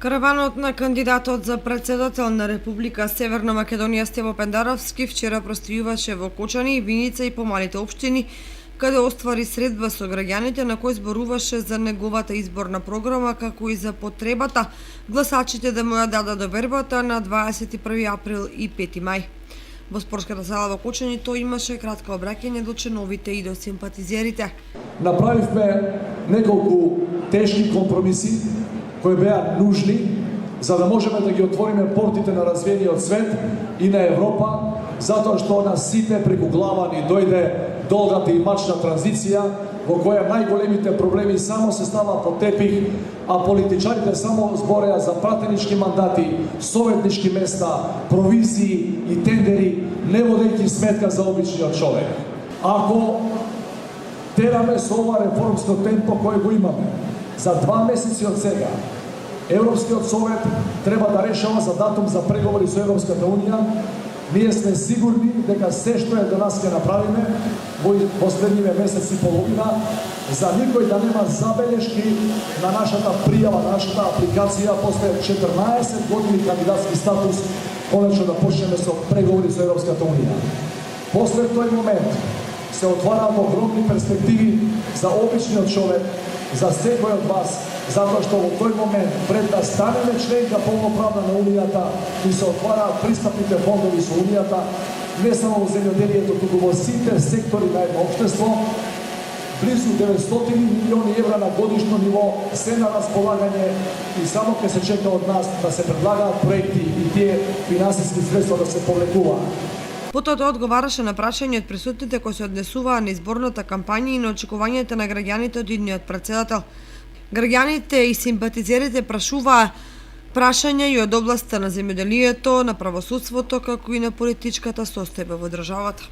Караванот на кандидатот за претседател на Република Северна Македонија Стево Пендаровски вчера простојуваше во Кочани, Виница и помалите општини, каде оствари средба со граѓаните на кој зборуваше за неговата изборна програма, како и за потребата гласачите да му ја дадат довербата на 21 април и 5 мај. Во спортската сала во Кочани тој имаше кратко обраќање до членовите и до симпатизерите. Направивме неколку тешки компромиси кои беа нужни за да можеме да ги отвориме портите на развиениот свет и на Европа, затоа што на сите преку глава ни дојде долгата и мачна транзиција во која најголемите проблеми само се става под тепих, а политичарите само збореа за пратенички мандати, советнички места, провизии и тендери, не водејќи сметка за обичниот човек. Ако тераме со ова реформско темпо кој го имаме, за 2 месеци од сега, Европскиот совет треба да решава за датум за преговори со Европската Унија. Ние сме сигурни дека се што е до нас ќе направиме во последниве месеци и половина, за никој да нема забелешки на нашата пријава, на нашата апликација после 14 години кандидатски статус, конечно да почнеме со преговори со Европската Унија. После тој момент се отвараат огромни перспективи за обичниот човек, за секој од вас, затоа што во тој момент, пред да станеме членка полноправна на Унијата и се отвараат пристапните фондови со Унијата, не само во земјоделието, туку во сите сектори на едно општество, близу 900 милиони евра на годишно ниво се на располагање и само ќе се чека од нас да се предлагаат проекти и тие финансиски средства да се повлекуваат. Потоа тој одговараше на прашање од присутните кои се однесуваа на изборната кампања и на очекувањата на граѓаните од идниот претседател. Граѓаните и симпатизерите прашуваа прашања и од областта на земјоделието, на правосудството, како и на политичката состојба во државата.